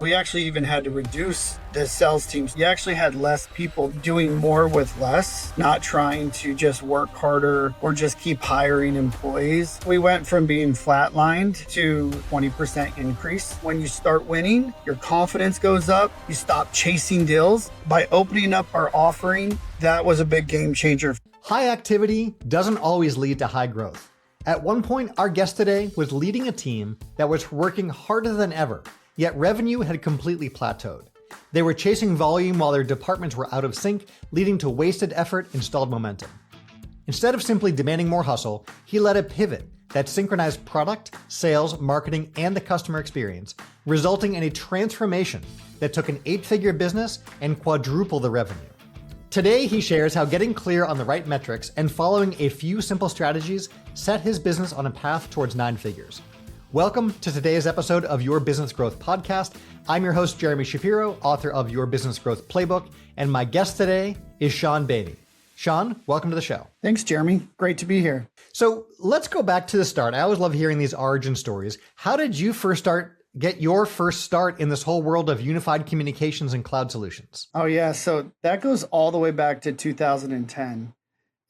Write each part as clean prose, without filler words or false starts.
We actually even had to reduce the sales teams. You actually had less people doing more with less, not trying to just work harder or just keep hiring employees. We went from being flatlined to 20% increase. When you start winning, your confidence goes up. You stop chasing deals. By opening up our offering, that was a big game changer. High activity doesn't always lead to high growth. At one point, our guest today was leading a team that was working harder than ever, yet revenue had completely plateaued. They were chasing volume while their departments were out of sync, leading to wasted effort and stalled momentum. Instead of simply demanding more hustle, he led a pivot that synchronized product, sales, marketing, and the customer experience, resulting in a transformation that took an 8-figure business and quadrupled the revenue. Today, he shares how getting clear on the right metrics and following a few simple strategies set his business on a path towards 9 figures. Welcome to today's episode of Your Business Growth Podcast. I'm your host, Jeremy Shapiro, author of Your Business Growth Playbook, and my guest today is Shawn Boehme. Shawn, welcome to the show. Thanks, Jeremy. Great to be here. So let's go back to the start. I always love hearing these origin stories. How did you get your first start in this whole world of unified communications and cloud solutions? Oh, yeah. So that goes all the way back to 2010.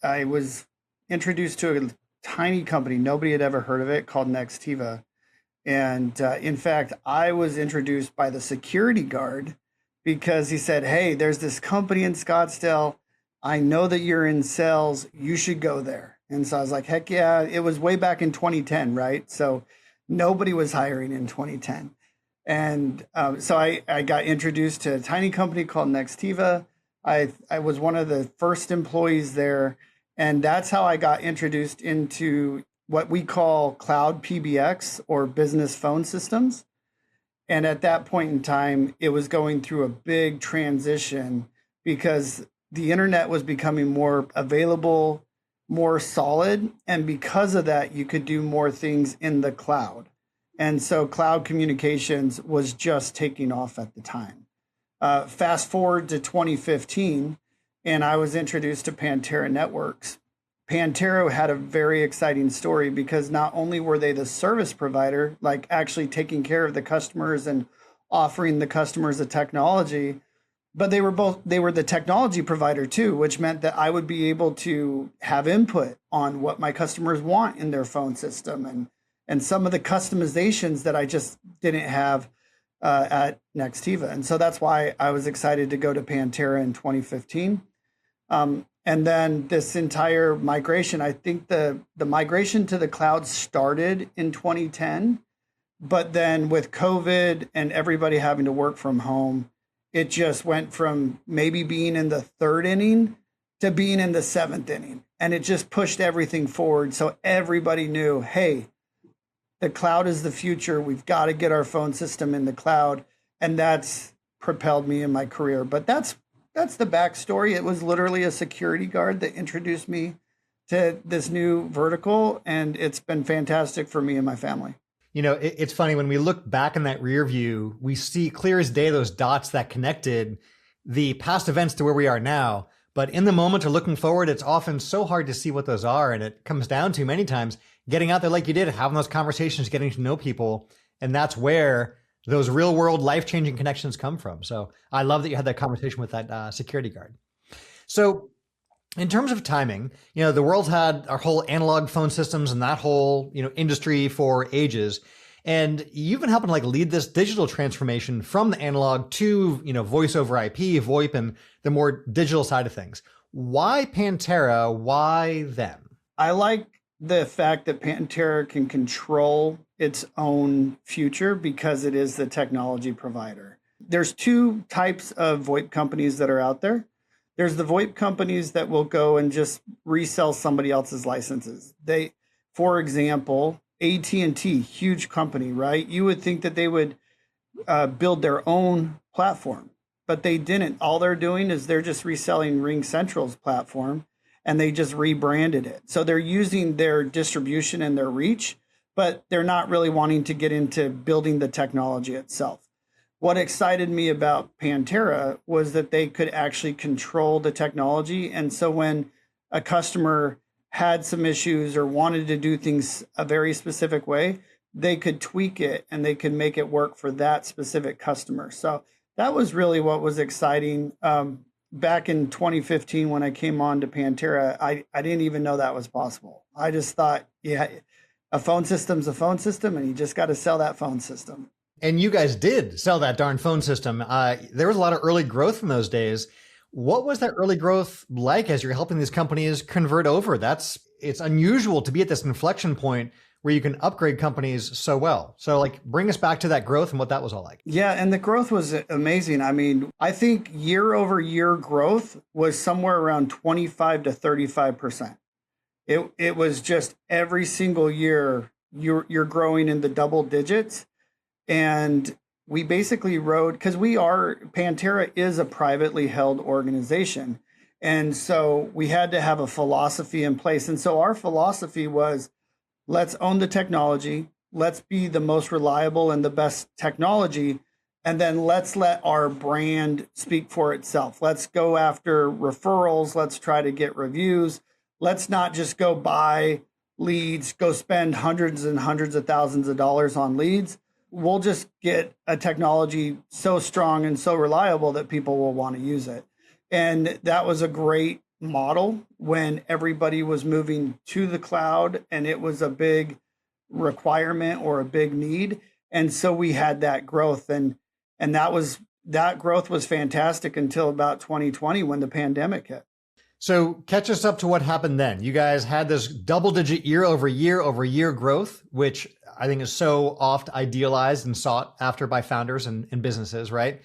I was introduced to a tiny company. Nobody had ever heard of it, called Nextiva. And in fact, I was introduced by the security guard because he said, "Hey, there's this company in Scottsdale. I know that you're in sales. You should go there." And so I was like, heck yeah. It was way back in 2010, right? So nobody was hiring in 2010. And so I got introduced to a tiny company called Nextiva. I was one of the first employees there. And that's how I got introduced into what we call cloud PBX, or business phone systems. And at that point in time, it was going through a big transition because the internet was becoming more available, more solid. And because of that, you could do more things in the cloud. And so cloud communications was just taking off at the time. Fast forward to 2015, and I was introduced to Pantera Networks. Pantera had a very exciting story because not only were they the service provider, like actually taking care of the customers and offering the customers the technology, but they were the technology provider too, which meant that I would be able to have input on what my customers want in their phone system and some of the customizations that I just didn't have at Nextiva. And so that's why I was excited to go to Pantera in 2015. And then this entire migration, I think the migration to the cloud started in 2010, but then with COVID and everybody having to work from home, it just went from maybe being in the 3rd inning to being in the 7th inning. And it just pushed everything forward. So everybody knew, hey, the cloud is the future. We've got to get our phone system in the cloud. And that's propelled me in my career. But that's the backstory. It was literally a security guard that introduced me to this new vertical, and it's been fantastic for me and my family. You know, it's funny when we look back in that rear view, we see clear as day those dots that connected the past events to where we are now. But in the moment or looking forward, it's often so hard to see what those are. And it comes down to many times getting out there like you did, having those conversations, getting to know people. And that's where those real world life-changing connections come from. So I love that you had that conversation with that security guard. So in terms of timing, you know, the world's had our whole analog phone systems and that whole, industry for ages. And you've been helping to lead this digital transformation from the analog to, voice over IP, VoIP, and the more digital side of things. Why Pantera? Why them? I like the fact that Pantera can control its own future because it is the technology provider. There's 2 types of VoIP companies that are out there. There's the VoIP companies that will go and just resell somebody else's licenses. For example, AT&T, huge company, right? You would think that they would build their own platform, but they didn't. All they're doing is they're just reselling RingCentral's platform, and they just rebranded it. So they're using their distribution and their reach, but they're not really wanting to get into building the technology itself. What excited me about Pantera was that they could actually control the technology. And so when a customer had some issues or wanted to do things a very specific way, they could tweak it and they could make it work for that specific customer. So that was really what was exciting. Back in 2015, when I came on to Pantera, I didn't even know that was possible. I just thought, yeah, a phone system's a phone system, and you just got to sell that phone system. And you guys did sell that darn phone system. There was a lot of early growth in those days. What was that early growth like as you're helping these companies convert over? It's unusual to be at this inflection point where you can upgrade companies so well. So like, bring us back to that growth and what that was all like. Yeah, and the growth was amazing. I mean, I think year over year growth was somewhere around 25 to 35%. It was just every single year you're growing in the double digits. And we basically rode, because Pantera is a privately held organization. And so we had to have a philosophy in place. And so our philosophy was, let's own the technology, let's be the most reliable and the best technology, and then let's let our brand speak for itself. Let's go after referrals, let's try to get reviews. Let's not just go buy leads, go spend hundreds and hundreds of thousands of dollars on leads. We'll just get a technology so strong and so reliable that people will want to use it. And that was a great model when everybody was moving to the cloud and it was a big requirement or a big need. And so we had that growth, and that growth was fantastic until about 2020 when the pandemic hit. So catch us up to what happened then. You guys had this double-digit year over year growth, which I think is so oft idealized and sought after by founders and businesses, right?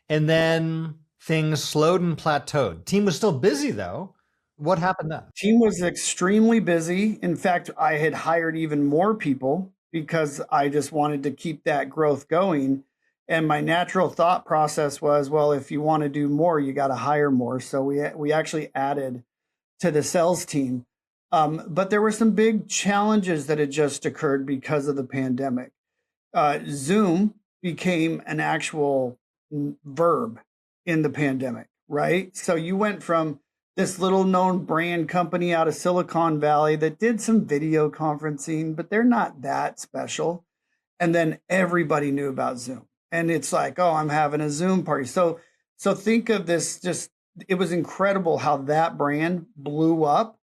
And then things slowed and plateaued. Team was still busy though. What happened then? Team was extremely busy. In fact, I had hired even more people because I just wanted to keep that growth going. And my natural thought process was, well, if you want to do more, you got to hire more. So we actually added to the sales team. But there were some big challenges that had just occurred because of the pandemic. Zoom became an actual verb in the pandemic, right? So you went from this little known brand company out of Silicon Valley that did some video conferencing, but they're not that special. And then everybody knew about Zoom. And it's like, oh, I'm having a Zoom party. So think of this, it was incredible how that brand blew up.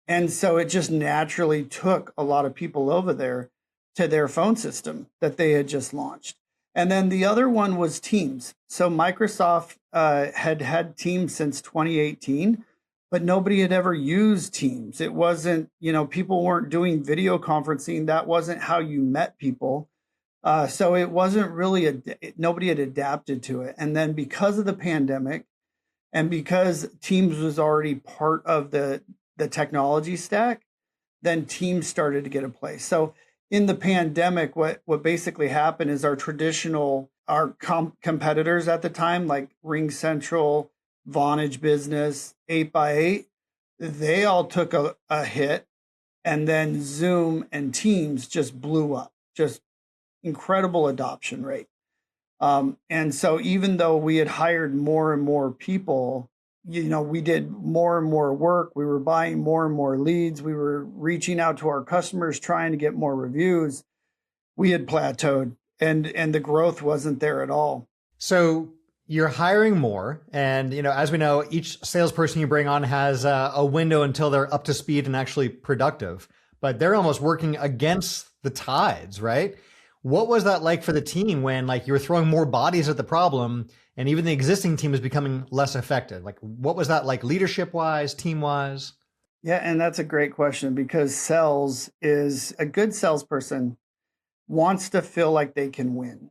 And so it just naturally took a lot of people over there to their phone system that they had just launched. And then the other one was Teams. So Microsoft had Teams since 2018, but nobody had ever used Teams. It wasn't, people weren't doing video conferencing. That wasn't how you met people. So it wasn't really, nobody had adapted to it. And then because of the pandemic and because Teams was already part of the technology stack, then Teams started to get a place. So in the pandemic, what basically happened is our competitors at the time, like Ring Central, Vonage Business, 8x8, they all took a hit, and then Zoom and Teams just blew up, just incredible adoption rate. And so even though we had hired more and more people, we did more and more work. We were buying more and more leads. We were reaching out to our customers, trying to get more reviews. We had plateaued, and the growth wasn't there at all. So you're hiring more. And, as we know, each salesperson you bring on has a window until they're up to speed and actually productive, but they're almost working against the tides, right? What was that like for the team when you were throwing more bodies at the problem and even the existing team is becoming less effective? What was that like leadership wise, team wise? Yeah. And that's a great question, because sales is a good salesperson wants to feel like they can win.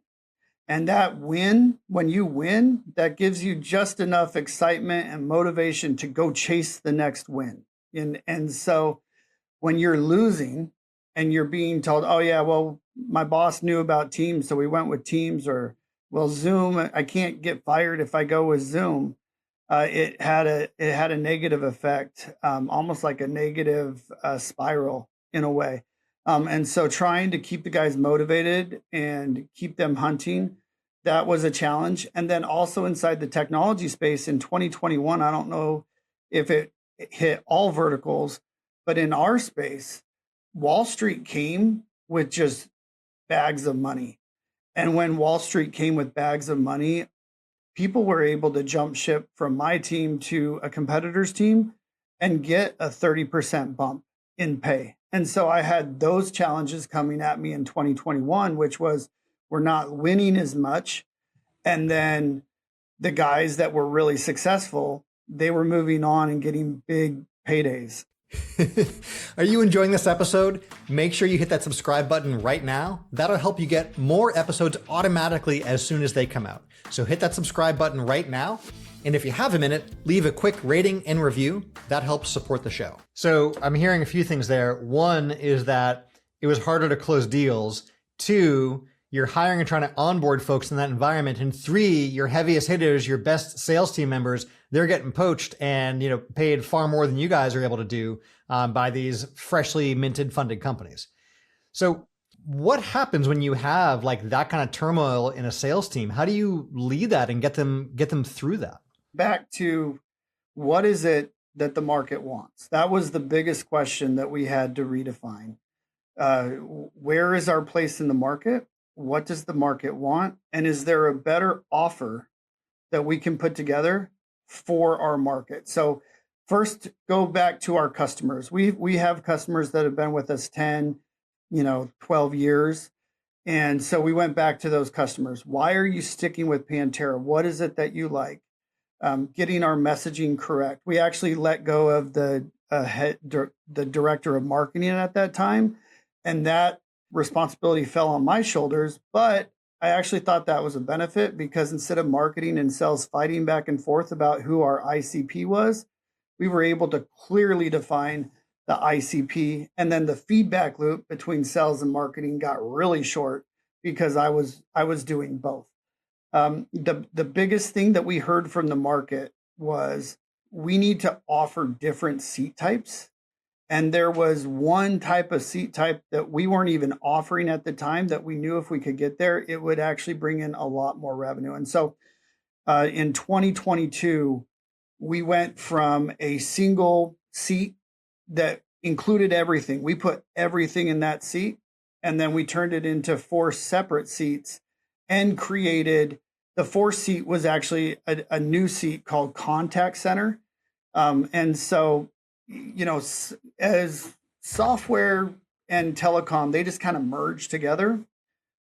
And that when you win, that gives you just enough excitement and motivation to go chase the next win. And so when you're losing and you're being told, oh yeah, well, my boss knew about Teams, so we went with Teams, or well, Zoom, I can't get fired if I go with Zoom. It had a negative effect, almost like a negative spiral in a way. And so trying to keep the guys motivated and keep them hunting, that was a challenge. And then also inside the technology space in 2021, I don't know if it hit all verticals, but in our space, Wall Street came with just bags of money. And when Wall Street came with bags of money, people were able to jump ship from my team to a competitor's team and get a 30% bump in pay. And so I had those challenges coming at me in 2021, which was we're not winning as much. And then the guys that were really successful, they were moving on and getting big paydays. Are you enjoying this episode? Make sure you hit that subscribe button right now. That'll help you get more episodes automatically as soon as they come out. So hit that subscribe button right now. And if you have a minute, leave a quick rating and review. That helps support the show. So I'm hearing a few things there. One is that it was harder to close deals. Two, you're hiring and trying to onboard folks in that environment. And three, your heaviest hitters, your best sales team members, they're getting poached and paid far more than you guys are able to do by these freshly minted funded companies. So what happens when you have like that kind of turmoil in a sales team? How do you lead that and get them through that? Back to what is it that the market wants? That was the biggest question that we had to redefine. Where is our place in the market? What does the market want? And is there a better offer that we can put together for our market? So first, go back to our customers. We have customers that have been with us 10, 12 years. And so we went back to those customers. Why are you sticking with Pantera? What is it that you like? Getting our messaging correct. We actually let go of the director of marketing at that time, and that responsibility fell on my shoulders. But I actually thought that was a benefit, because instead of marketing and sales fighting back and forth about who our ICP was, we were able to clearly define the ICP, and then the feedback loop between sales and marketing got really short because I was doing both. The biggest thing that we heard from the market was we need to offer different seat types. And there was one type of seat type that we weren't even offering at the time that we knew if we could get there, it would actually bring in a lot more revenue. And so in 2022, we went from a single seat that included everything. We put everything in that seat, and then we turned it into 4 separate seats and created the 4th seat was actually a new seat called Contact Center. And so, as software and telecom, they just kind of merged together.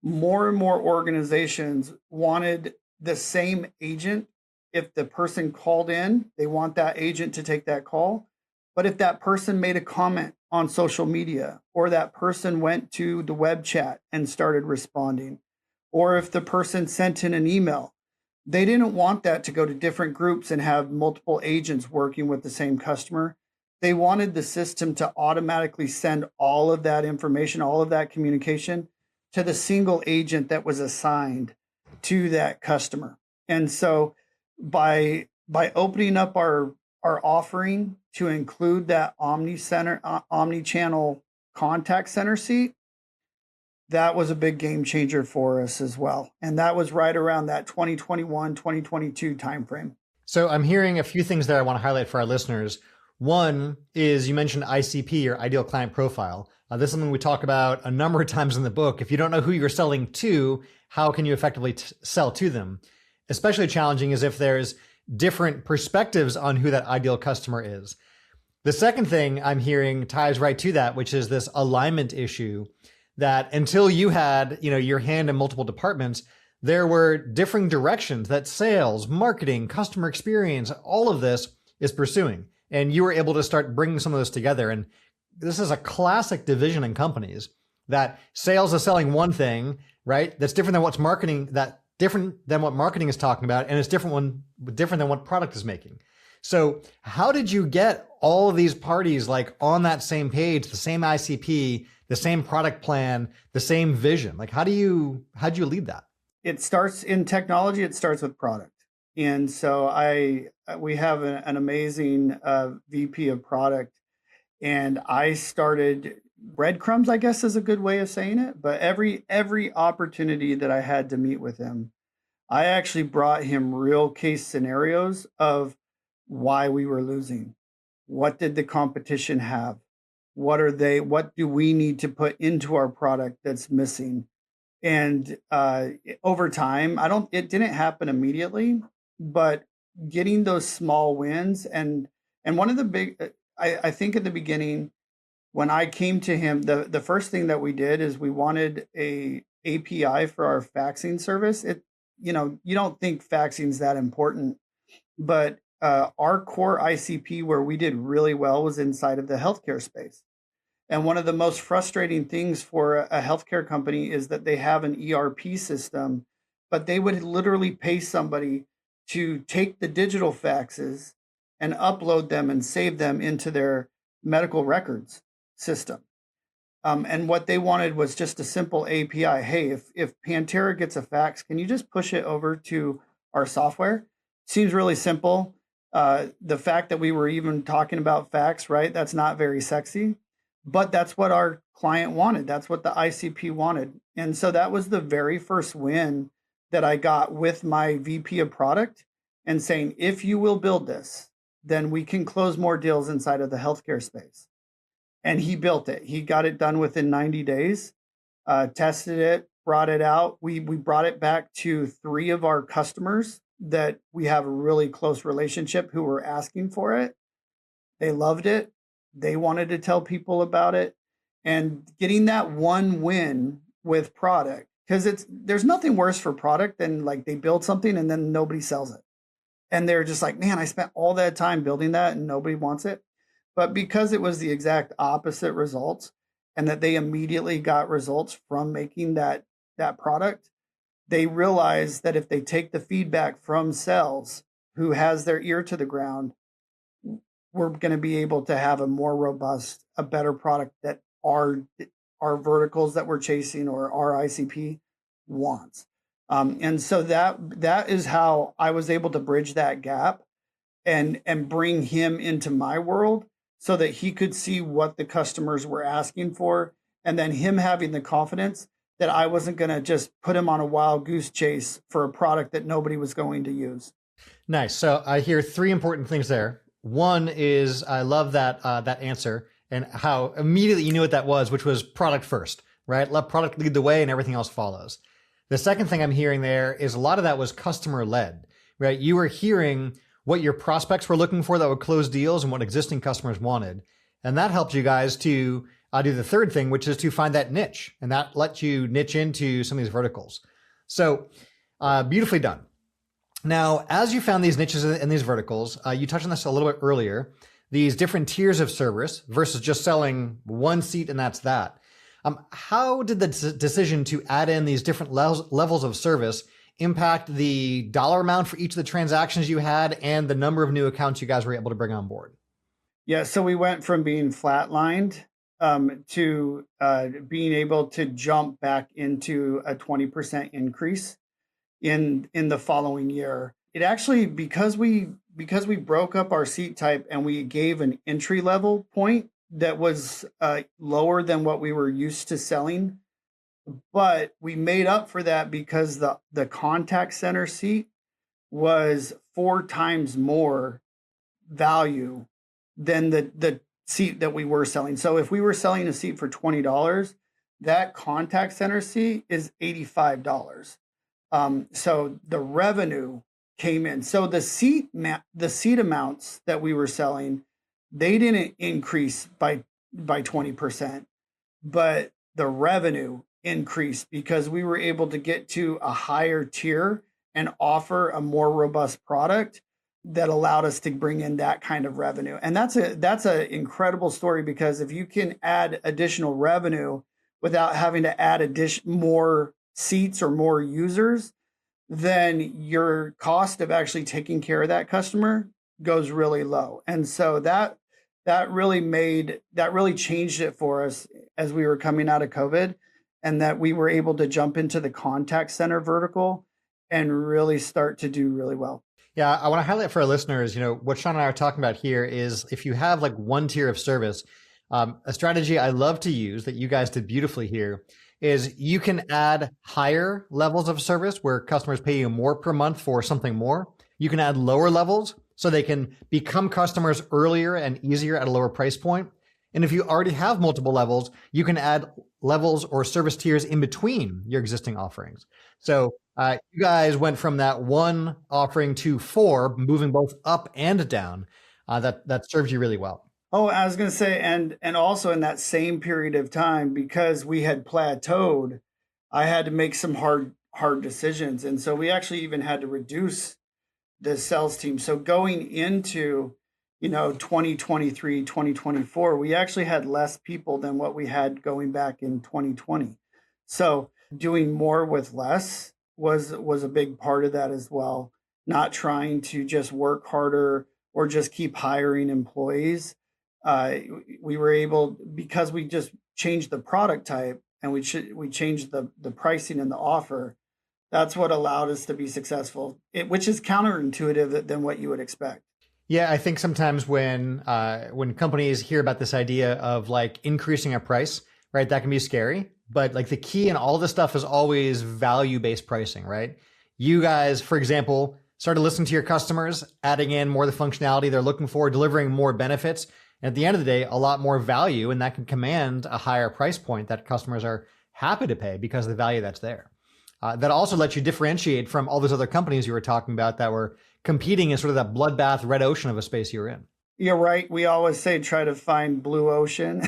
More and more organizations wanted the same agent. If the person called in, they want that agent to take that call. But if that person made a comment on social media, or that person went to the web chat and started responding, or if the person sent in an email, they didn't want that to go to different groups and have multiple agents working with the same customer. They wanted the system to automatically send all of that information, all of that communication to the single agent that was assigned to that customer. And so by opening up our offering to include that omni-channel contact center seat, that was a big game changer for us as well. And that was right around that 2021, 2022 timeframe. So I'm hearing a few things that I want to highlight for our listeners. One is you mentioned ICP, or ideal client profile. This is something we talk about a number of times in the book. If you don't know who you're selling to, how can you effectively sell to them? Especially challenging is if there's different perspectives on who that ideal customer is. The second thing I'm hearing ties right to that, which is this alignment issue, that until you had, your hand in multiple departments, there were differing directions that sales, marketing, customer experience, all of this is pursuing. And you were able to start bringing some of this together. And this is a classic division in companies, that sales is selling one thing, right? That's different than what's marketing, that different than what marketing is talking about. And it's different than what product is making. So how did you get all of these parties like on that same page, the same ICP, the same product plan, the same vision? Like, how'd you lead that? It starts in technology. It starts with product. And so we have an amazing VP of product, and I started breadcrumbs, I guess is a good way of saying it. But every opportunity that I had to meet with him, I actually brought him real case scenarios of why we were losing. What did the competition have? What do we need to put into our product that's missing? And over time, it didn't happen immediately, but getting those small wins and one of the big, I think at the beginning, when I came to him, the first thing that we did is we wanted a API for our faxing service. You don't think faxing's that important, but our core ICP where we did really well was inside of the healthcare space. And one of the most frustrating things for a healthcare company is that they have an ERP system, but they would literally pay somebody to take the digital faxes and upload them and save them into their medical records system. And what they wanted was just a simple API. Hey, if Pantera gets a fax, can you just push it over to our software? Seems really simple. The fact that we were even talking about fax, right? That's not very sexy, but that's what our client wanted. That's what the ICP wanted. And so that was the very first win that I got with my VP of product and saying, if you will build this, then we can close more deals inside of the healthcare space. And he built it. He got it done within 90 days, tested it, brought it out. We brought it back to 3 of our customers that we have a really close relationship who were asking for it. They loved it. They wanted to tell people about it. And getting that one win with product, because there's nothing worse for product than like they build something and then nobody sells it. And they're just like, man, I spent all that time building that and nobody wants it. But because it was the exact opposite results and that they immediately got results from making that product, they realized that if they take the feedback from sales who has their ear to the ground, we're going to be able to have a more robust, a better product that our verticals that we're chasing or our ICP wants. And so that is how I was able to bridge that gap and bring him into my world so that he could see what the customers were asking for. And then him having the confidence that I wasn't going to just put him on a wild goose chase for a product that nobody was going to use. Nice. So I hear 3 important things there. One is I love that answer and how immediately you knew what that was, which was product first, right? Let product lead the way and everything else follows. The second thing I'm hearing there is a lot of that was customer led, right? You were hearing what your prospects were looking for that would close deals and what existing customers wanted. And that helped you guys to do the third thing, which is to find that niche. And that lets you niche into some of these verticals. So beautifully done. Now, as you found these niches in these verticals, you touched on this a little bit earlier, these different tiers of service versus just selling one seat and that's that. How did the decision to add in these different levels of service impact the dollar amount for each of the transactions you had and the number of new accounts you guys were able to bring on board? Yeah, so we went from being flatlined to being able to jump back into a 20% increase in the following year. It actually, because we broke up our seat type and we gave an entry level point that was lower than what we were used to selling, but we made up for that because the contact center seat was 4 times more value than the seat that we were selling. So if we were selling a seat for $20, that contact center seat is $85. So the revenue came in. So the seat amounts that we were selling, they didn't increase by 20%, but the revenue increased because we were able to get to a higher tier and offer a more robust product that allowed us to bring in that kind of revenue. And that's an incredible story, because if you can add additional revenue without having to add more seats or more users, then your cost of actually taking care of that customer goes really low. And so that really changed it for us as we were coming out of COVID, and that we were able to jump into the contact center vertical and really start to do really well. Yeah, I want to highlight for our listeners, what Shawn and I are talking about here is if you have like one tier of service, a strategy I love to use that you guys did beautifully here is you can add higher levels of service where customers pay you more per month for something more. You can add lower levels so they can become customers earlier and easier at a lower price point. And if you already have multiple levels, you can add levels or service tiers in between your existing offerings. So you guys went from that one offering to four, moving both up and down. That serves you really well. Oh, I was going to say, and also in that same period of time, because we had plateaued, I had to make some hard decisions, and so we actually even had to reduce the sales team. So going into, 2023, 2024, we actually had less people than what we had going back in 2020. So doing more with less was a big part of that as well. Not trying to just work harder or just keep hiring employees. Uh, we were able, because we just changed the product type and we changed the pricing and the offer. That's what allowed us to be successful, which is counterintuitive than what you would expect. Yeah, I think sometimes when companies hear about this idea of like increasing a price, right, that can be scary. But like the key in all this stuff is always value-based pricing, right? You guys, for example, started listening to your customers, adding in more of the functionality they're looking for, delivering more benefits. And at the end of the day, a lot more value, and that can command a higher price point that customers are happy to pay because of the value that's there. That also lets you differentiate from all those other companies you were talking about that were competing in sort of that bloodbath red ocean of a space you were in. You're right. We always say try to find blue ocean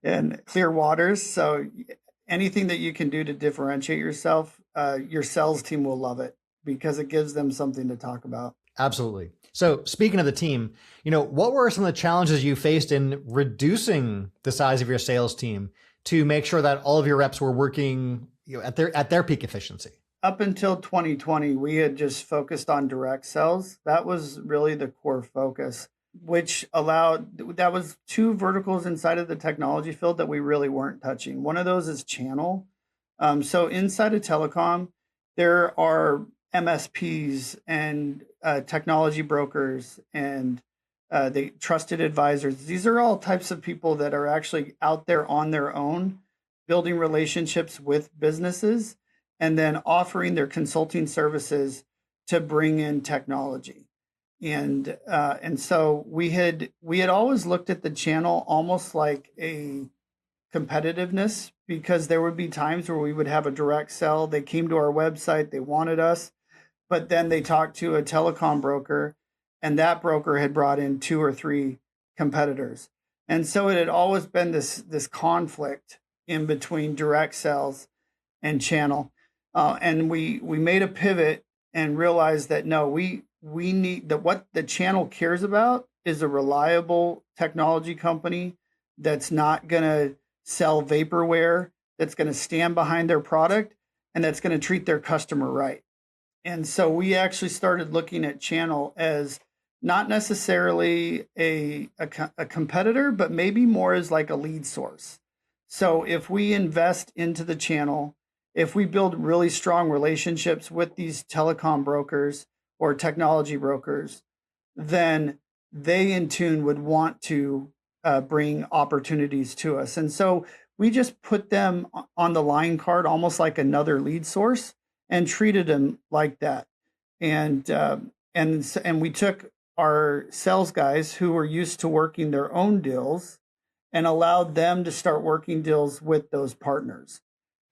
and clear waters. So anything that you can do to differentiate yourself, your sales team will love it because it gives them something to talk about. Absolutely. So speaking of the team, what were some of the challenges you faced in reducing the size of your sales team to make sure that all of your reps were working at their peak efficiency? Up until 2020, we had just focused on direct sales. That was really the core focus, which that was two verticals inside of the technology field that we really weren't touching. One of those is channel. So inside of telecom, there are MSPs and technology brokers and the trusted advisors. These are all types of people that are actually out there on their own, building relationships with businesses and then offering their consulting services to bring in technology. And so we had always looked at the channel almost like a competitiveness, because there would be times where we would have a direct sell. They came to our website, they wanted us, but then they talked to a telecom broker, and that broker had brought in two or three competitors. And so it had always been this conflict in between direct sales and channel. And we made a pivot and realized that no, we need that. What the channel cares about is a reliable technology company that's not going to sell vaporware, that's going to stand behind their product, and that's going to treat their customer right. And so we actually started looking at channel as not necessarily a competitor, but maybe more as like a lead source. So if we invest into the channel, if we build really strong relationships with these telecom brokers or technology brokers, then they in tune would want to bring opportunities to us. And so we just put them on the line card, almost like another lead source, and treated them like that. And we took our sales guys who were used to working their own deals and allowed them to start working deals with those partners,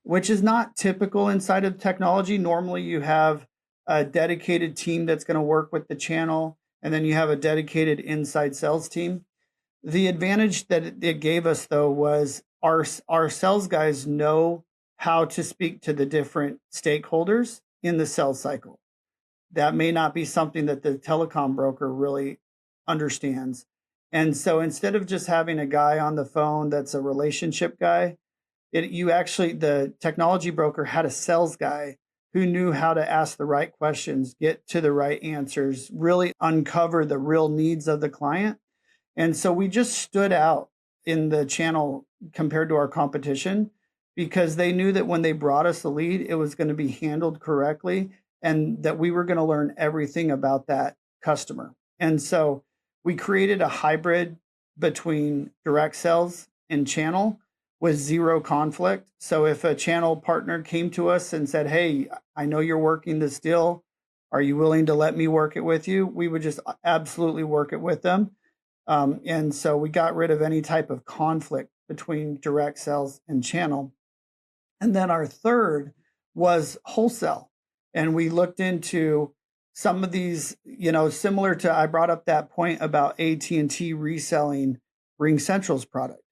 which is not typical inside of technology. Normally you have a dedicated team that's going to work with the channel, and then you have a dedicated inside sales team. The advantage that it gave us, though, was our sales guys know how to speak to the different stakeholders in the sales cycle. That may not be something that the telecom broker really understands. And so instead of just having a guy on the phone that's a relationship guy, the technology broker had a sales guy who knew how to ask the right questions, get to the right answers, really uncover the real needs of the client. And so we just stood out in the channel compared to our competition, because they knew that when they brought us the lead, it was going to be handled correctly and that we were going to learn everything about that customer. And so we created a hybrid between direct sales and channel with zero conflict. So if a channel partner came to us and said, "Hey, I know you're working this deal. Are you willing to let me work it with you?" We would just absolutely work it with them. And so we got rid of any type of conflict between direct sales and channel. And then our third was wholesale. And we looked into some of these, similar to, I brought up that point about AT&T reselling RingCentral's product.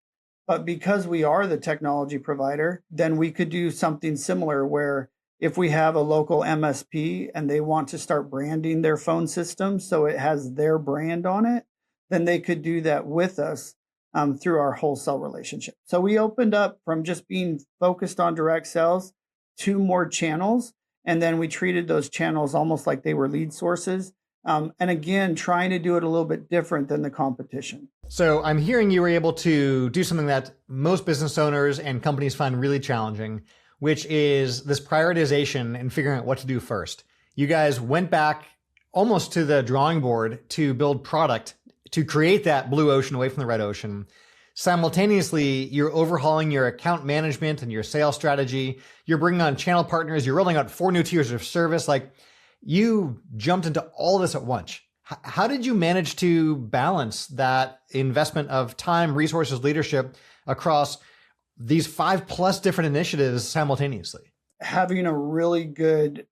But because we are the technology provider, then we could do something similar where if we have a local MSP and they want to start branding their phone system so it has their brand on it, then they could do that with us through our wholesale relationship. So we opened up from just being focused on direct sales to more channels. And then we treated those channels almost like they were lead sources. And again, trying to do it a little bit different than the competition. So I'm hearing you were able to do something that most business owners and companies find really challenging, which is this prioritization and figuring out what to do first. You guys went back almost to the drawing board to build product to create that blue ocean away from the red ocean. Simultaneously, you're overhauling your account management and your sales strategy. You're bringing on channel partners. You're rolling out 4 new tiers of service. Like, you jumped into all this at once. How did you manage to balance that investment of time, resources, leadership across these 5+ different initiatives simultaneously? Having a really good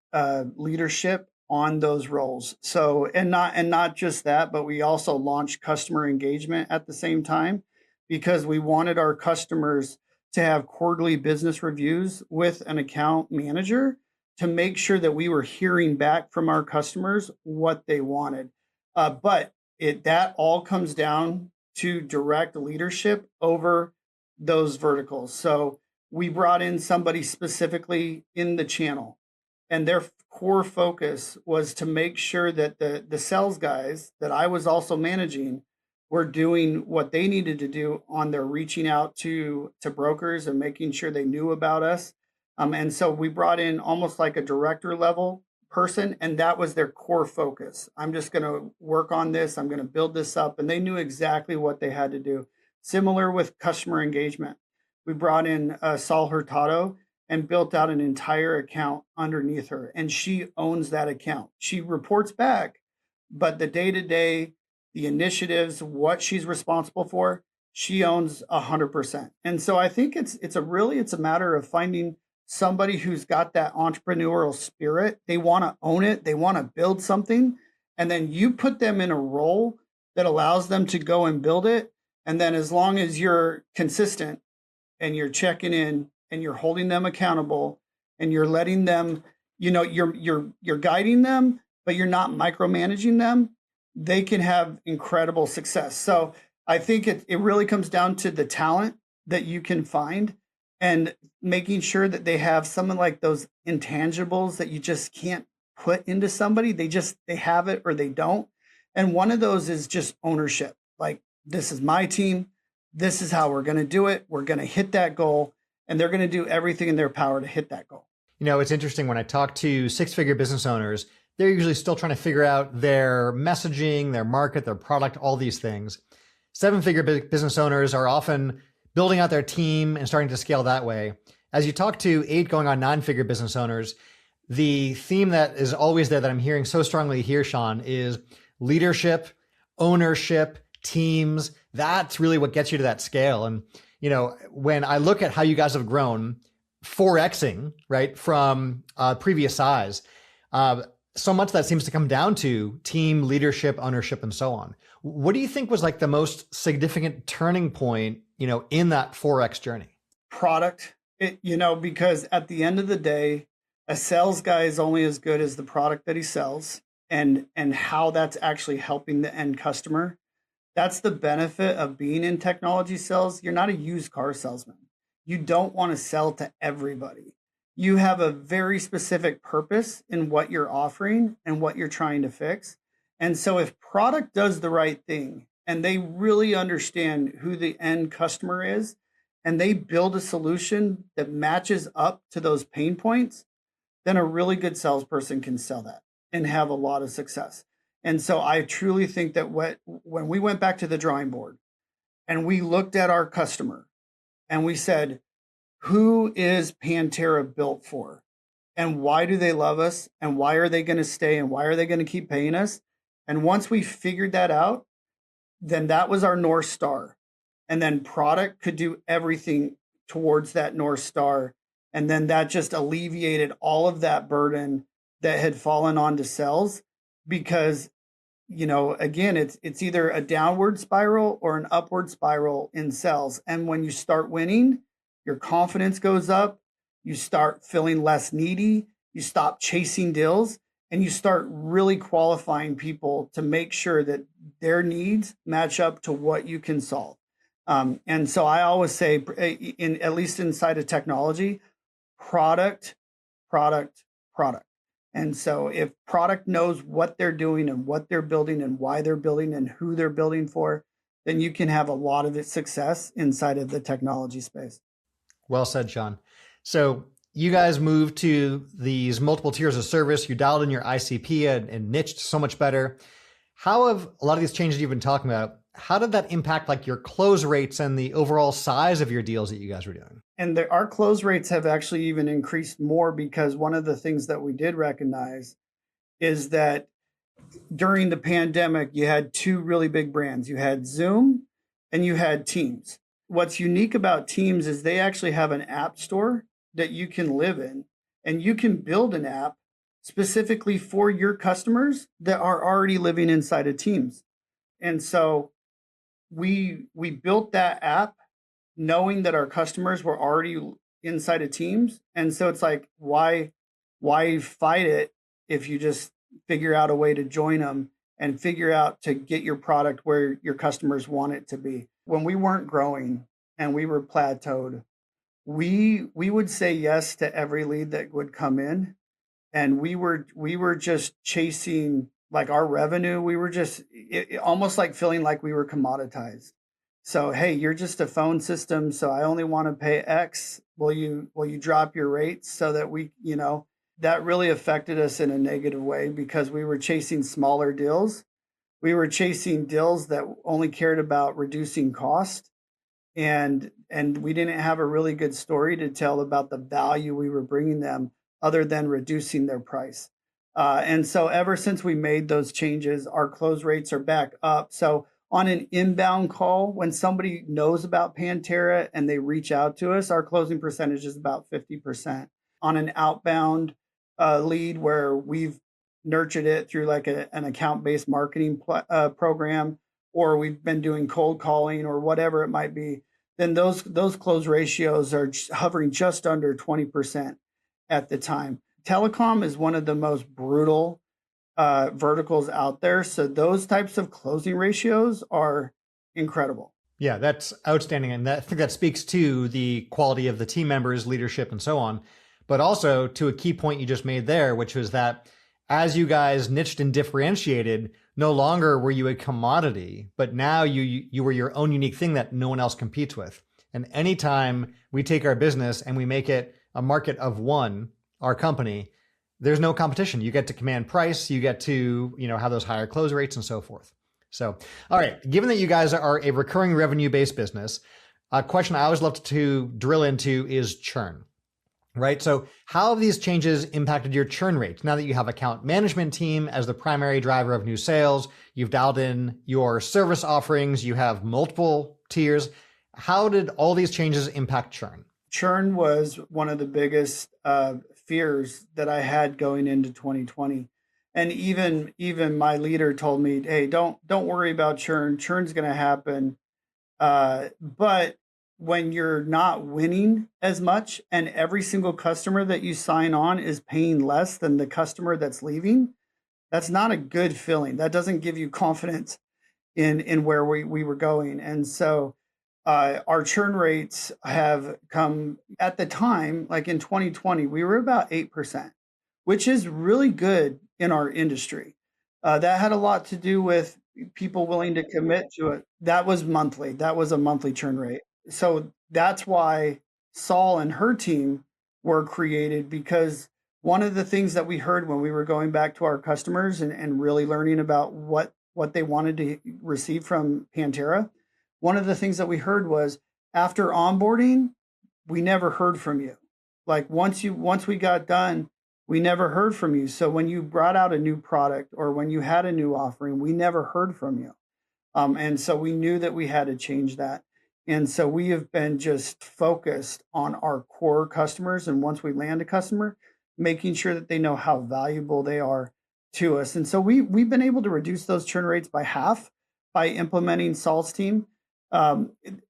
leadership on those roles. So, and not just that, but we also launched customer engagement at the same time because we wanted our customers to have quarterly business reviews with an account manager to make sure that we were hearing back from our customers what they wanted. But that all comes down to direct leadership over those verticals. So we brought in somebody specifically in the channel, and their core focus was to make sure that the sales guys that I was also managing were doing what they needed to do on their reaching out to brokers and making sure they knew about us. And so we brought in almost like a director level person, and that was their core focus. I'm just going to work on this. I'm going to build this up. And they knew exactly what they had to do. Similar with customer engagement. We brought in Saul Hurtado and built out an entire account underneath her. And she owns that account. She reports back, but the day-to-day, the initiatives, what she's responsible for, she owns 100%. And so I think it's a matter of finding somebody who's got that entrepreneurial spirit. They want to own it. They want to build something. And then you put them in a role that allows them to go and build it. And then as long as you're consistent and you're checking in and you're holding them accountable and you're letting them, you're guiding them, but you're not micromanaging them, they can have incredible success. So I think it really comes down to the talent that you can find and making sure that they have some of like those intangibles that you just can't put into somebody. They have it or they don't. And one of those is just ownership. Like, this is my team. This is how we're going to do it. We're going to hit that goal, and they're going to do everything in their power to hit that goal. It's interesting when I talk to 6-figure business owners, they're usually still trying to figure out their messaging, their market, their product, all these things. 7-figure business owners are often building out their team and starting to scale that way. As you talk to 8 going on 9-figure business owners, the theme that is always there that I'm hearing so strongly here, Shawn, is leadership, ownership, teams. That's really what gets you to that scale. And, when I look at how you guys have grown, 4Xing, right, from previous size, so much that seems to come down to team, leadership, ownership, and so on. What do you think was like the most significant turning point, in that 4X journey? Product, because at the end of the day, a sales guy is only as good as the product that he sells and how that's actually helping the end customer. That's the benefit of being in technology sales. You're not a used car salesman. You don't want to sell to everybody. You have a very specific purpose in what you're offering and what you're trying to fix. And so if product does the right thing and they really understand who the end customer is and they build a solution that matches up to those pain points, then a really good salesperson can sell that and have a lot of success. And so I truly think that when we went back to the drawing board and we looked at our customer and we said, who is Pantera built for? And why do they love us? And why are they going to stay? And why are they going to keep paying us? And once we figured that out, then that was our North Star. And then product could do everything towards that North Star. And then that just alleviated all of that burden that had fallen onto sales because, again, it's either a downward spiral or an upward spiral in sales. And when you start winning, your confidence goes up, you start feeling less needy, you stop chasing deals, and you start really qualifying people to make sure that their needs match up to what you can solve. And so I always say, at least inside of technology, product, product, product. And so if product knows what they're doing and what they're building and why they're building and who they're building for, then you can have a lot of its success inside of the technology space. Well said, Shawn. So you guys moved to these multiple tiers of service. You dialed in your ICP and niched so much better. How have a lot of these changes you've been talking about, how did that impact like your close rates and the overall size of your deals that you guys were doing? And our close rates have actually even increased more because one of the things that we did recognize is that during the pandemic, you had two really big brands. You had Zoom and you had Teams. What's unique about Teams is they actually have an app store that you can live in, and you can build an app specifically for your customers that are already living inside of Teams. And so we built that app knowing that our customers were already inside of Teams. And so it's like, why fight it if you just figure out a way to join them and figure out to get your product where your customers want it to be. When we weren't growing and we were plateaued, we would say yes to every lead that would come in. And we were just chasing like our revenue. We were just almost like feeling like we were commoditized. So, hey, you're just a phone system, so I only want to pay X. Will you drop your rates so that that really affected us in a negative way because we were chasing smaller deals. We were chasing deals that only cared about reducing cost, and we didn't have a really good story to tell about the value we were bringing them other than reducing their price. And so ever since we made those changes, our close rates are back up. So on an inbound call, when somebody knows about Pantera and they reach out to us, our closing percentage is about 50%. On an outbound lead where we've nurtured it through like an account-based marketing program, or we've been doing cold calling or whatever it might be, then those close ratios are hovering just under 20% at the time. Telecom is one of the most brutal verticals out there. So those types of closing ratios are incredible. Yeah, that's outstanding. And I think that speaks to the quality of the team members, leadership, and so on. But also to a key point you just made there, which was that as you guys niched and differentiated, no longer were you a commodity, but now you were your own unique thing that no one else competes with. And anytime we take our business and we make it a market of one, our company, there's no competition. You get to command price, you get to, have those higher close rates and so forth. So, all right, given that you guys are a recurring revenue-based business, a question I always love to drill into is churn, right? So how have these changes impacted your churn rate? Now that you have account management team as the primary driver of new sales, you've dialed in your service offerings, you have multiple tiers. How did all these changes impact churn? Churn was one of the biggest fears that I had going into 2020. And even my leader told me, hey, don't worry about churn. Churn's going to happen. But when you're not winning as much and every single customer that you sign on is paying less than the customer that's leaving, that's not a good feeling. That doesn't give you confidence in where we were going. And so our churn rates have come at the time, like in 2020, we were about 8%, which is really good in our industry. That had a lot to do with people willing to commit to it. That was monthly. That was a monthly churn rate. So that's why Saul and her team were created, because one of the things that we heard when we were going back to our customers and really learning about what they wanted to receive from Pantera, one of the things that we heard was, after onboarding, we never heard from you. Like once we got done, we never heard from you. So when you brought out a new product or when you had a new offering, we never heard from you. And so we knew that we had to change that. And so we have been just focused on our core customers. And once we land a customer, making sure that they know how valuable they are to us. And so we've been able to reduce those churn rates by half by implementing Saul's team.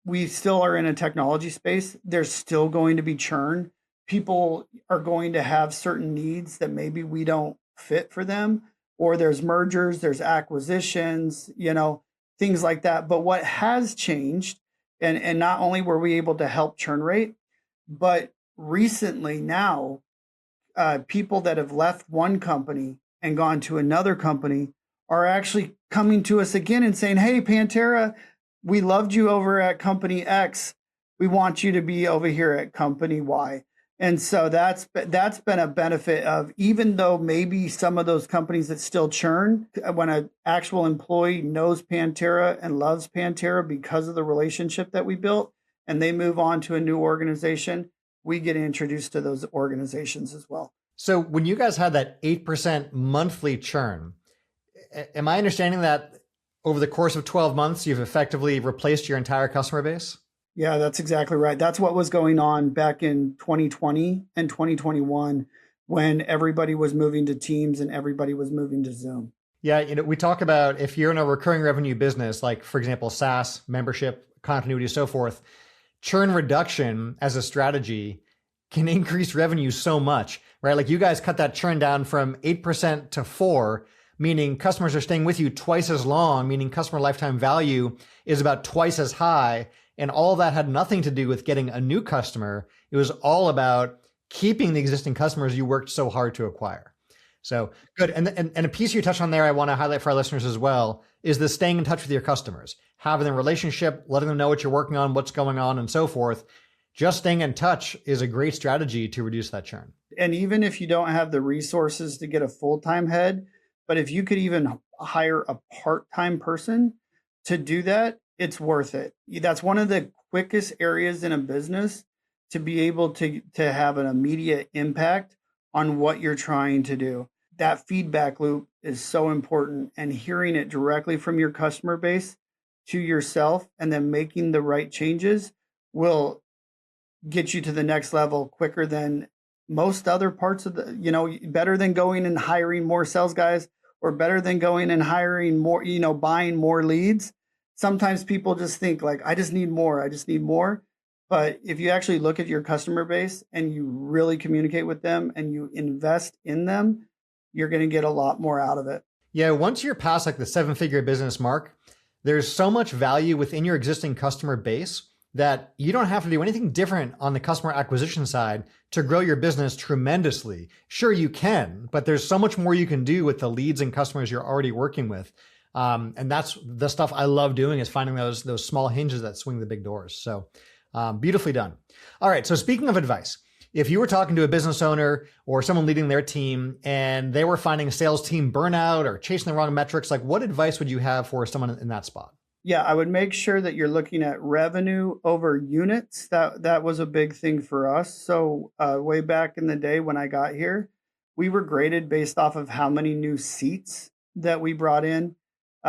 We still are in a technology space. There's still going to be churn. People are going to have certain needs that maybe we don't fit for them, or there's mergers, there's acquisitions, things like that. But what has changed, and not only were we able to help churn rate, but recently now, people that have left one company and gone to another company are actually coming to us again and saying, hey, Pantera, we loved you over at company X. We want you to be over here at company Y. And so that's been a benefit of, even though maybe some of those companies that still churn, when an actual employee knows Pantera and loves Pantera because of the relationship that we built, and they move on to a new organization, we get introduced to those organizations as well. So when you guys had that 8% monthly churn, am I understanding that over the course of 12 months, you've effectively replaced your entire customer base? Yeah, that's exactly right. That's what was going on back in 2020 and 2021 when everybody was moving to Teams and everybody was moving to Zoom. Yeah, we talk about if you're in a recurring revenue business, like for example, SaaS, membership, continuity, so forth, churn reduction as a strategy can increase revenue so much, right? Like you guys cut that churn down from 8% to 4%, meaning customers are staying with you twice as long, meaning customer lifetime value is about twice as high. And all that had nothing to do with getting a new customer. It was all about keeping the existing customers you worked so hard to acquire. So good. And a piece you touched on there I want to highlight for our listeners as well is the staying in touch with your customers, having a relationship, letting them know what you're working on, what's going on, and so forth. Just staying in touch is a great strategy to reduce that churn. And even if you don't have the resources to get a full-time head, but if you could even hire a part-time person to do that, it's worth it. That's one of the quickest areas in a business to be able to have an immediate impact on what you're trying to do. That feedback loop is so important, and hearing it directly from your customer base to yourself and then making the right changes will get you to the next level quicker than most other parts of better than going and hiring more sales guys, or better than going and hiring more, buying more leads. Sometimes people just think like, I just need more. But if you actually look at your customer base and you really communicate with them and you invest in them, you're going to get a lot more out of it. Yeah. Once you're past like the 7-figure business mark, there's so much value within your existing customer base that you don't have to do anything different on the customer acquisition side to grow your business tremendously. Sure, you can, but there's so much more you can do with the leads and customers you're already working with. And that's the stuff I love doing, is finding those small hinges that swing the big doors. So beautifully done. All right. So speaking of advice, if you were talking to a business owner or someone leading their team and they were finding a sales team burnout or chasing the wrong metrics, like what advice would you have for someone in that spot? Yeah, I would make sure that you're looking at revenue over units. That was a big thing for us. So way back in the day when I got here, we were graded based off of how many new seats that we brought in.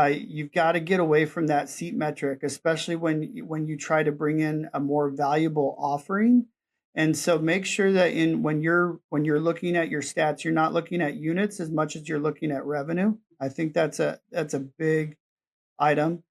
You've got to get away from that seat metric, especially when you try to bring in a more valuable offering. And so make sure that when you're looking at your stats, you're not looking at units as much as you're looking at revenue. I think that's a big item.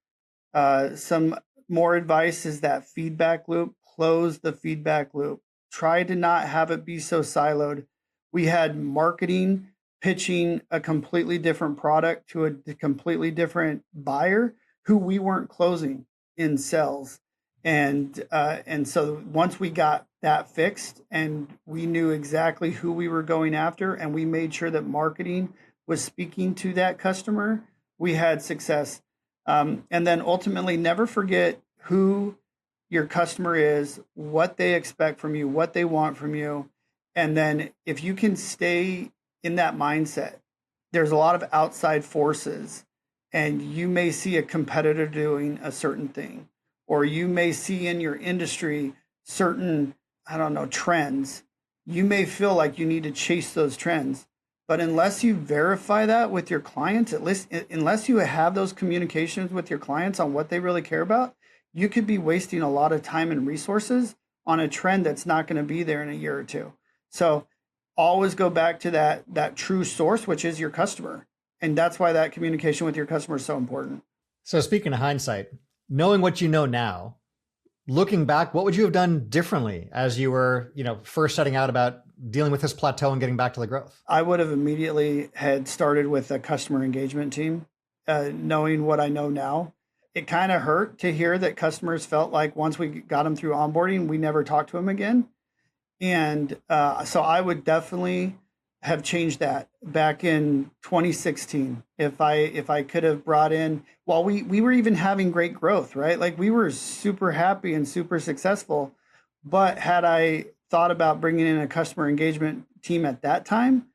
Some more advice is that feedback loop. Close the feedback loop. Try to not have it be so siloed. We had marketing pitching a completely different product to a completely different buyer who we weren't closing in sales. And so once we got that fixed and we knew exactly who we were going after and we made sure that marketing was speaking to that customer, we had success. And then ultimately, never forget who your customer is, what they expect from you, what they want from you. And then if you can stay in that mindset, there's a lot of outside forces, and you may see a competitor doing a certain thing, or you may see in your industry certain, trends. You may feel like you need to chase those trends. But unless you verify that with your clients, at least unless you have those communications with your clients on what they really care about, you could be wasting a lot of time and resources on a trend that's not going to be there in a year or two. So always go back to that true source, which is your customer. And that's why that communication with your customer is so important. So speaking of hindsight, knowing what you know now, looking back, what would you have done differently as you were, first setting out about dealing with this plateau and getting back to the growth? I would have immediately had started with a customer engagement team, knowing what I know now. It kind of hurt to hear that customers felt like once we got them through onboarding, we never talked to them again. And so I would definitely have changed that back in 2016. If I could have brought in, while we were even having great growth, right? Like we were super happy and super successful, but had I thought about bringing in a customer engagement team at that time,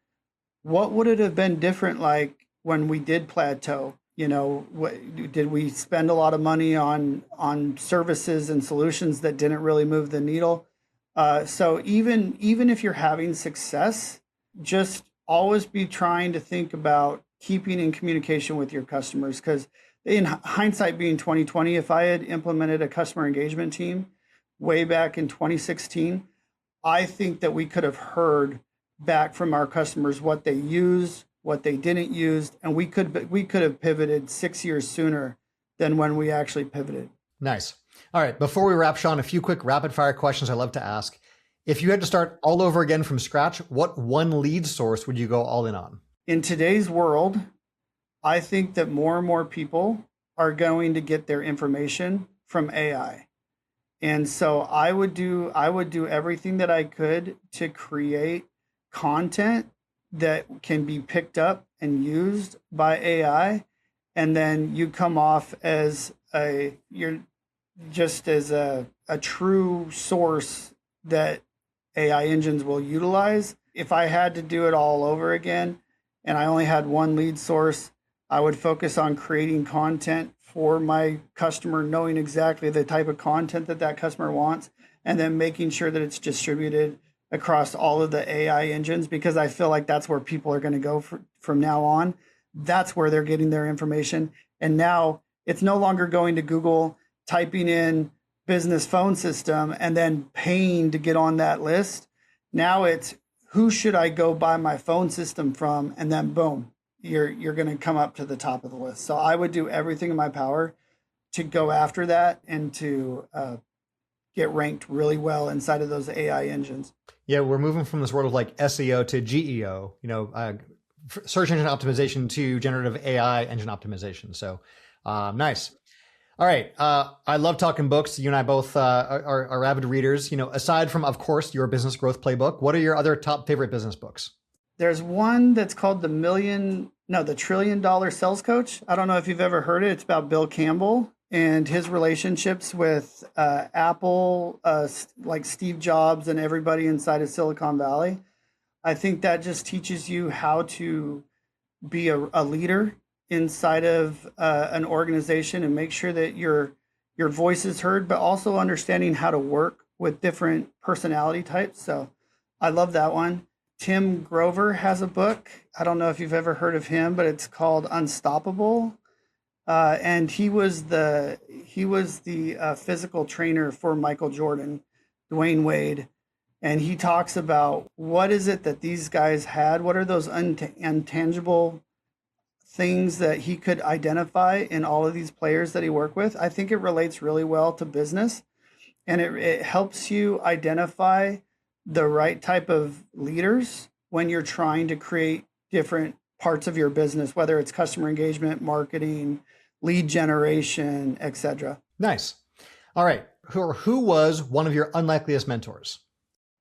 what would it have been different like when we did plateau? Did we spend a lot of money on services and solutions that didn't really move the needle? So even if you're having success, just always be trying to think about keeping in communication with your customers. Because in hindsight being 2020, if I had implemented a customer engagement team way back in 2016, I think that we could have heard back from our customers what they used, what they didn't use, and we could have pivoted 6 years sooner than when we actually pivoted. Nice. All right. Before we wrap, Shawn, a few quick rapid fire questions I love to ask. If you had to start all over again from scratch, what one lead source would you go all in on? In today's world, I think that more and more people are going to get their information from AI. And so I would do everything that I could to create content that can be picked up and used by AI. And then you come off as a true source that AI engines will utilize. If I had to do it all over again and I only had one lead source, I would focus on creating content for my customer, knowing exactly the type of content that customer wants, and then making sure that it's distributed across all of the AI engines, because I feel like that's where people are going to go from now on. That's where they're getting their information. And now it's no longer going to Google, typing in business phone system and then paying to get on that list. Now it's who should I go buy my phone system from? And then boom, you're going to come up to the top of the list. So I would do everything in my power to go after that and to get ranked really well inside of those AI engines. Yeah, we're moving from this world of like SEO to GEO, search engine optimization to generative AI engine optimization. So nice. All right. I love talking books. You and I both are avid readers. Aside from, of course, your business growth playbook, what are your other top favorite business books? There's one that's called the $1 trillion Sales Coach. I don't know if you've ever heard it. It's about Bill Campbell and his relationships with Apple, like Steve Jobs and everybody inside of Silicon Valley. I think that just teaches you how to be a leader inside of an organization and make sure that your voice is heard, but also understanding how to work with different personality types. So I love that one. Tim Grover has a book. I don't know if you've ever heard of him, but it's called Unstoppable. And he was the physical trainer for Michael Jordan, Dwayne Wade. And he talks about what is it that these guys had? What are those intangible things that he could identify in all of these players that he worked with? I think it relates really well to business, and it helps you identify the right type of leaders when you're trying to create different parts of your business, whether it's customer engagement, marketing, lead generation, etc. Nice. All right. Who was one of your unlikeliest mentors?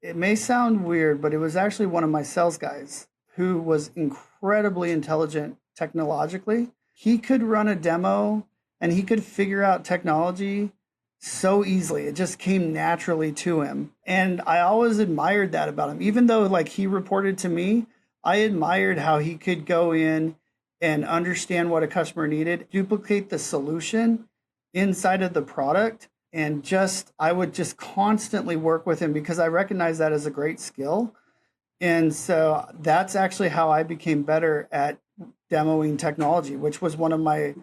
It may sound weird, but it was actually one of my sales guys who was incredibly intelligent technologically. He could run a demo and he could figure out technology so easily. It just came naturally to him. And I always admired that about him. Even though like he reported to me, I admired how he could go in and understand what a customer needed, duplicate the solution inside of the product. And I would just constantly work with him because I recognize that as a great skill. And so that's actually how I became better at demoing technology, which was one of my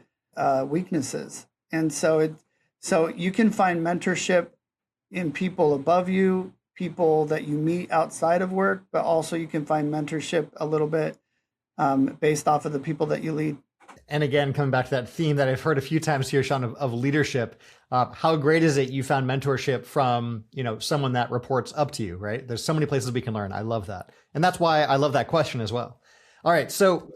weaknesses. And so you can find mentorship in people above you, people that you meet outside of work, but also you can find mentorship a little bit based off of the people that you lead. And again, coming back to that theme that I've heard a few times here, Shawn, of leadership, how great is it you found mentorship from, someone that reports up to you, right? There's so many places we can learn. I love that. And that's why I love that question as well. All right. So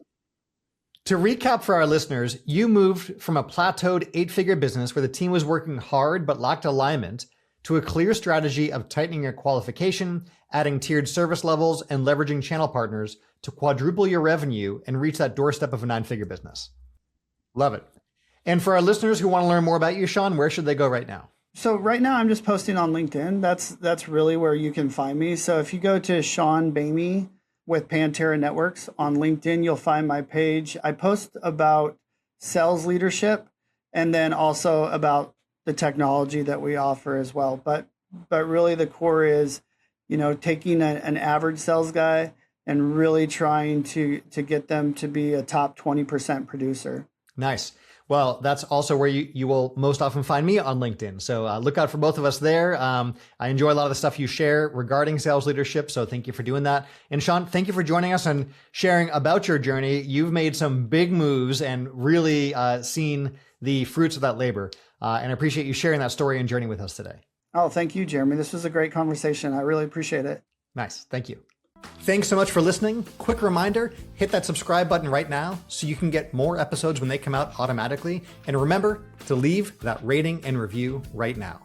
to recap for our listeners, you moved from a plateaued 8-figure business where the team was working hard but lacked alignment to a clear strategy of tightening your qualification, adding tiered service levels, and leveraging channel partners to quadruple your revenue and reach that doorstep of a 9-figure business. Love it. And for our listeners who want to learn more about you, Shawn, where should they go right now? So right now I'm just posting on LinkedIn. That's really where you can find me. So if you go to Shawn Boehme with Pantera Networks on LinkedIn, you'll find my page. I post about sales leadership and then also about the technology that we offer as well. But really the core is, taking an average sales guy and really trying to get them to be a top 20% producer. Nice. Well, that's also where you will most often find me on LinkedIn. So look out for both of us there. I enjoy a lot of the stuff you share regarding sales leadership. So thank you for doing that. And Shawn, thank you for joining us and sharing about your journey. You've made some big moves and really seen the fruits of that labor. And I appreciate you sharing that story and journey with us today. Oh, thank you, Jeremy. This was a great conversation. I really appreciate it. Nice. Thank you. Thanks so much for listening. Quick reminder, hit that subscribe button right now so you can get more episodes when they come out automatically. And remember to leave that rating and review right now.